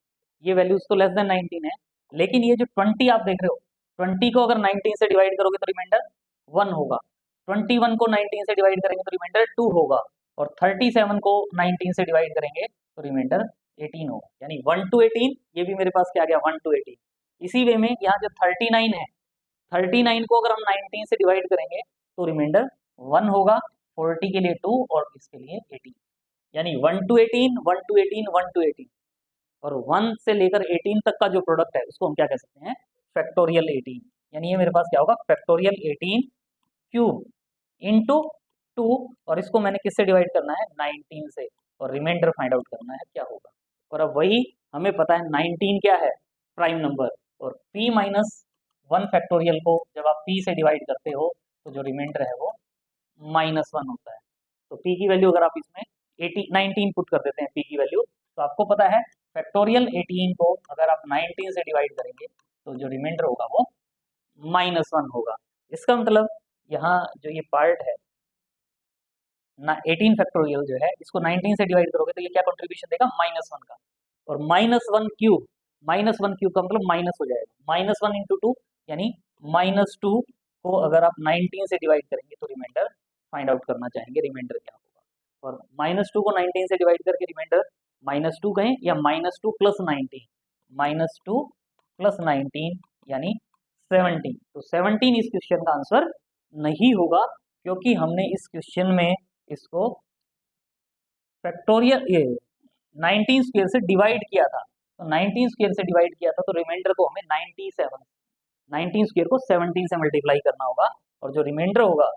ये वैल्यूज तो लेस देन 19 है, लेकिन ये जो 20 आप देख रहे हो, 20 को अगर 19 से डिवाइड करोगे तो रिमाइंडर 1 होगा, 21 को 19 से डिवाइड करेंगे तो रिमाइंडर 2 होगा, और 37 को 19 से डिवाइड करेंगे तो रिमाइंडर 18 होगा। यानी 1 to 18, ये भी मेरे पास क्या गया, 1 to 18। इसी वे में यहाँ जो 39 है, 39 को अगर हम 19 से डिवाइड करेंगे तो रिमाइंडर 1 होगा, 40 के लिए 2 और इसके लिए 18। यानी 1 to 18, 1 to 18, 1 to 18, और 1 से लेकर 18 तक का जो प्रोडक्ट है उसको हम क्या कह सकते हैं, फैक्टोरियल 18। यानी ये मेरे पास क्या होगा, फैक्टोरियल 18 क्यूब इंटू 2, और इसको मैंने किससे डिवाइड करना है, 19 से, और रिमाइंडर फाइंड आउट करना है क्या होगा। और अब वही हमें पता है 19 क्या है, प्राइम नंबर, और p माइनस 1 फैक्टोरियल को जब आप p से डिवाइड करते हो तो जो रिमाइंडर है वो -1 होता है। तो p की वैल्यू अगर आप इसमें 19 पुट कर देते हैं p की वैल्यू, तो आपको पता है फैक्टोरियल 18 को अगर आप 19 से डिवाइड करेंगे तो जो रिमाइंडर होगा वो -1 होगा। इसका मतलब यहाँ जो ये पार्ट है ना, 18 फैक्टोरियल जो है, इसको 19 से डिवाइड करोगे तो ये क्या कंट्रीब्यूशन देगा, -1 का, और -1 क्यूब, -1 क्यूब का मतलब माइनस हो जाएगा, -1 इंटू 2 यानी -2 को अगर आप 19 से डिवाइड करेंगे तो रिमाइंडर फाइंड आउट करना चाहेंगे, रिमाइंडर क्या होगा। और -2 को 19 से डिवाइड करके रिमाइंडर -2 कहें या -2 + 19, -2 + 19 यानी 17। तो 17 इस क्वेश्चन का आंसर नहीं होगा, क्योंकि हमने इस क्वेश्चन में इसको फैक्टोरियल ये 19 स्क्वायर से डिवाइड किया था, तो 19 स्क्वायर से डिवाइड किया था तो रिमाइंडर को हमें 19 स्क्वायर को 17 से मल्टीप्लाई करना होगा, और जो रिमाइंडर होगा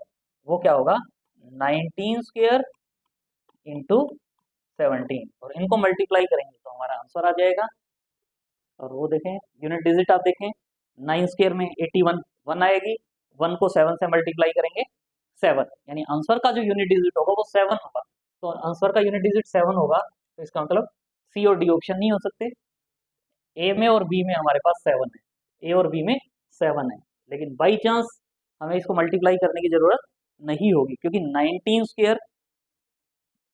वो क्या होगा, 19 स्क्वायर इंटू 17, और इनको मल्टीप्लाई करेंगे तो हमारा आंसर आ जाएगा। और वो देखें यूनिट डिजिट, आप देखें 9 स्क्वायर में 81 1 आएगी, 1 को 7 से मल्टीप्लाई करेंगे 7, यानी आंसर का जो यूनिट डिजिट होगा वो 7 होगा। तो आंसर का यूनिट डिजिट 7 होगा, तो इसका मतलब सी और डी ऑप्शन नहीं हो सकते। ए में और बी में हमारे पास 7 है, ए और बी में 7 है, लेकिन बाई चांस हमें इसको मल्टीप्लाई करने की जरूरत नहीं होगी, क्योंकि 19 स्क्वायर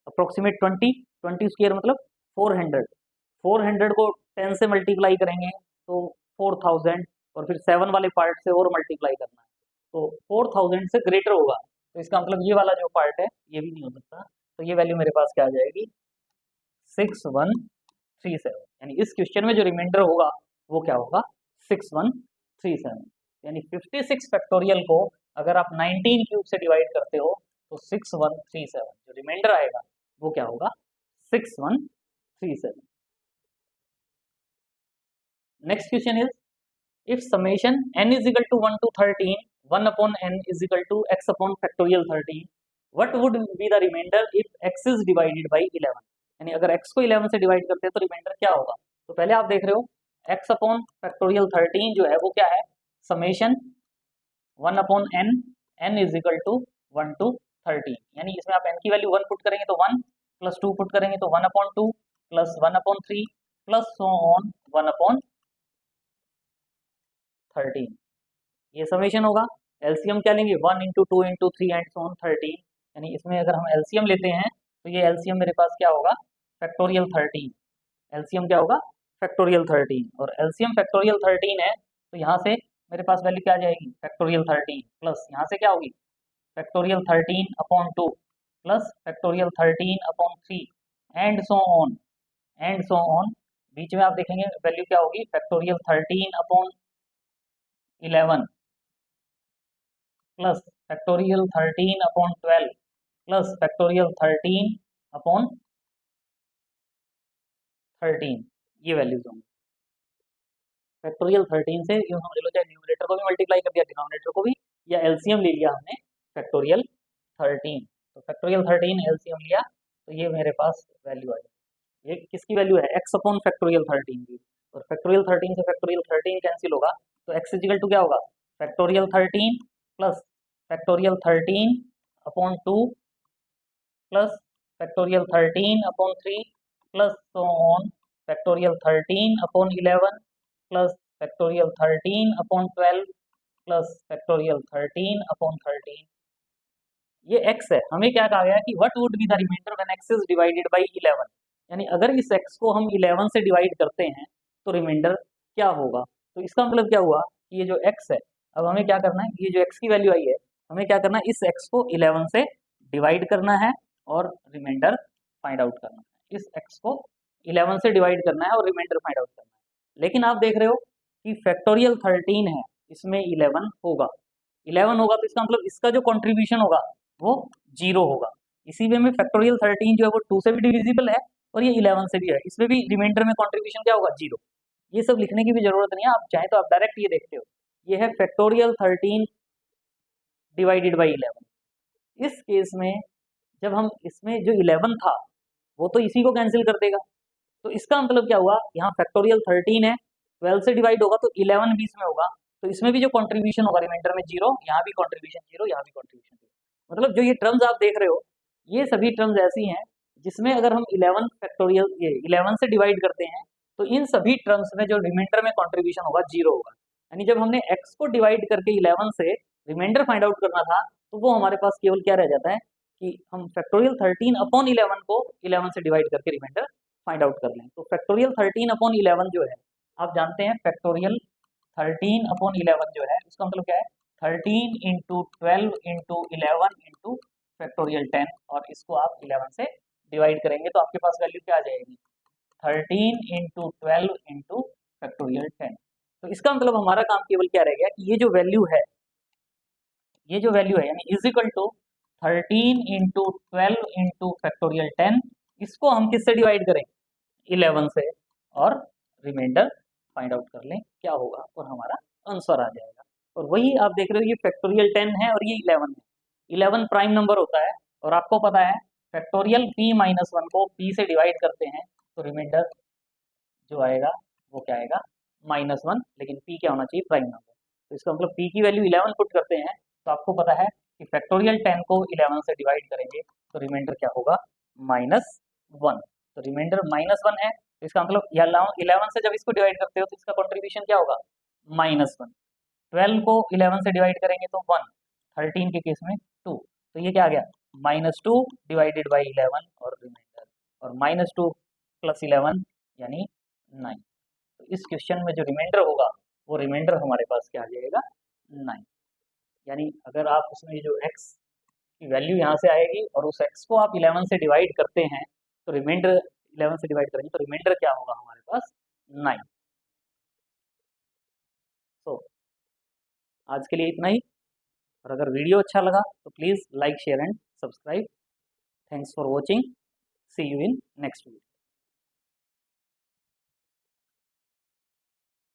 अप्रोक्सीमेट 20 स्क्वायर मतलब 400, 400 को 10 से मल्टीप्लाई करेंगे तो 4000, और फिर 7 वाले पार्ट से और मल्टीप्लाई करना है तो 4000 से ग्रेटर होगा, तो इसका मतलब ये वाला जो पार्ट है ये भी नहीं हो सकता। तो ये वैल्यू मेरे पास क्या आ जाएगी, 6137। यानी इस क्वेश्चन में जो रिमाइंडर होगा वो क्या होगा, 6137। यानी 56 फैक्टोरियल को अगर आप 19 क्यूब से डिवाइड करते हो तो 6137, जो रिमाइंडर आएगा वो क्या होगा, 6137। Next question is, if summation n is equal to 1 to 13, 1 upon n is equal to x upon factorial 13, what would be the remainder if x is divided by 11। यानी अगर x को 11 से डिवाइड करते हैं तो रिमाइंडर क्या होगा। तो पहले आप देख रहे हो x अपॉन फैक्टोरियल 13 जो है वो क्या है, summation 1 upon n, n is equal to 1 to 13, यानी इसमें आप n की वैल्यू 1 पुट करेंगे तो 1, प्लस 2 पुट करेंगे तो 1 upon 2, plus 1 upon 3, plus so on 1 upon 13, ये समेशन होगा। एलसीएम क्या लेंगे, 1 into 2 into 3 and so on 13, यानी इसमें अगर हम एलसीएम लेते हैं तो ये एलसीएम मेरे पास क्या होगा, फैक्टोरियल 13, एलसीएम क्या होगा, फैक्टोरियल 13, और एलसीएम फैक्टोरियल 13 है तो यहाँ से मेरे पास वैल्यू क्या आ जाएगी, फैक्टोरियल 13, प्लस यहाँ से क्या होगी, factorial 13 upon 2, plus factorial 13 upon 3 and so on, and so on, बीच में आप देखेंगे वैल्यू क्या होगी, factorial 13 upon 11, plus factorial 13 upon 12, plus factorial 13 upon 13, ये वैल्यूज होंगी। फैक्टोरियल 13 से यूँ समझ लो, चाहे न्यूमरेटर को भी मल्टीप्लाई कर दिया, डिनोमिनेटर को भी, या एलसीएम ले लिया हमने फैक्टोरियल 13, तो फैक्टोरियल 13 एलसीएम लिया तो तो ये मेरे पास वैल्यू आ जाएगी। ये किसकी वैल्यू है? x अपॉन फैक्टोरियल 13 की। और फैक्टोरियल 13 से फैक्टोरियल 13 कैंसिल होगा, तो x इजिकल टू क्या होगा? Factorial 13 plus factorial 13 upon 2 plus factorial 13 upon 3 plus so on factorial 13 upon 11 plus factorial 13 upon 12 plus factorial 13 upon 13। ये x है। हमें क्या कहा गया कि what would be the remainder when x is divided by 11, यानी अगर इस x को हम 11 से डिवाइड करते हैं तो रिमाइंडर क्या होगा। तो इसका मतलब क्या हुआ कि ये जो x है, अब हमें क्या करना है, ये जो x की वैल्यू आई है, हमें क्या करना है, इस x को 11 से डिवाइड करना है और रिमाइंडर फाइंड आउट करना है। इस x को 11 से डिवाइड करना है और रिमाइंडर फाइंड आउट करना है। लेकिन आप देख रहे हो कि फैक्टोरियल 13 है, इसमें 11 होगा। 11 होगा तो इसका मतलब इसका जो कॉन्ट्रीब्यूशन होगा वो 0 होगा। इसी वे में फैक्टोरियल 13 जो है वो 2 से भी डिविजिबल है और ये 11 से भी है, इसमें भी रिमाइंडर में कॉन्ट्रीब्यूशन क्या होगा? 0। ये सब लिखने की भी जरूरत नहीं है, आप चाहे तो आप डायरेक्ट ये देखते हो, ये है फैक्टोरियल 13 डिवाइडेड बाई 11। इस केस में जब हम इसमें जो 11 था वो तो इसी को कैंसिल कर देगा, तो इसका मतलब क्या हुआ, यहाँ फैक्टोरियल 13 है, 12 से डिवाइड होगा तो 11 भी इसमें होगा, तो इसमें भी जो कंट्रीब्यूशन होगा रिमाइंडर में 0, यहाँ भी कंट्रीब्यूशन 0, यहाँ भी कंट्रीब्यूशन 0। मतलब जो ये टर्म्स आप देख रहे हो ये सभी टर्म्स ऐसी हैं जिसमें अगर हम 11 फैक्टोरियल ये 11 से डिवाइड करते हैं तो इन सभी टर्म्स में जो रिमाइंडर में कंट्रीब्यूशन होगा 0 होगा। यानी जब हमने x को डिवाइड करके 11 से रिमाइंडर फाइंड आउट करना था तो वो हमारे पास केवल क्या रह जाता है कि हम फैक्टोरियल 13 अपॉन 11 को 11 से डिवाइड करके रिमाइंडर फाइंड आउट कर लें। तो फैक्टोरियल 13 अपॉन 11 जो है, आप जानते हैं फैक्टोरियल 13 अपॉन 11 जो है उसका मतलब क्या है, 13 इंटू 12 इंटू 11 इंटू फैक्टोरियल 10, और इसको आप 11 से डिवाइड करेंगे तो आपके पास वैल्यू क्या आ जाएगी, 13 इंटू 12 इंटू फैक्टोरियल 10। तो इसका मतलब हमारा काम केवल क्या रह गया कि ये जो वैल्यू है, ये जो वैल्यू है यानी is equal to 13 into 12 into factorial 10, इसको हम किससे डिवाइड करें, 11 से, और रिमाइंडर फाइंड आउट कर लें क्या होगा और हमारा आंसर आ जाएगा। और वही आप देख रहे हो ये फैक्टोरियल 10 है और ये 11 है। 11 प्राइम नंबर होता है और आपको पता है फैक्टोरियल p-1 को p से डिवाइड करते हैं तो रिमाइंडर जो आएगा वो क्या आएगा, -1, लेकिन p क्या होना चाहिए, प्राइम नंबर। तो इसका मतलब p की वैल्यू 11 पुट करते हैं तो आपको पता है कि फैक्टोरियल 10 को 11 से डिवाइड करेंगे तो रिमाइंडर क्या होगा, -1। तो रिमाइंडर -1 है, तो इसका मतलब 11 से जब इसको डिवाइड करते हो तो इसका कॉन्ट्रीब्यूशन क्या होगा, -1। 12 को 11 से डिवाइड करेंगे तो 1, 13 के केस में 2, तो ये क्या आ गया, -2 डिवाइडेड बाई 11 और रिमाइंडर, और -2 प्लस 11 यानी 9। तो इस क्वेश्चन में जो रिमाइंडर होगा वो रिमाइंडर हमारे पास क्या आ जाएगा, 9। यानी अगर आप उसमें जो x की वैल्यू यहाँ से आएगी और उस x को आप 11 से डिवाइड करते हैं तो रिमाइंडर 11 से डिवाइड करेंगे तो रिमाइंडर क्या होगा हमारे पास, 9। तो आज के लिए इतना ही, और अगर वीडियो अच्छा लगा तो please like share and subscribe. Thanks for watching, see you in next video.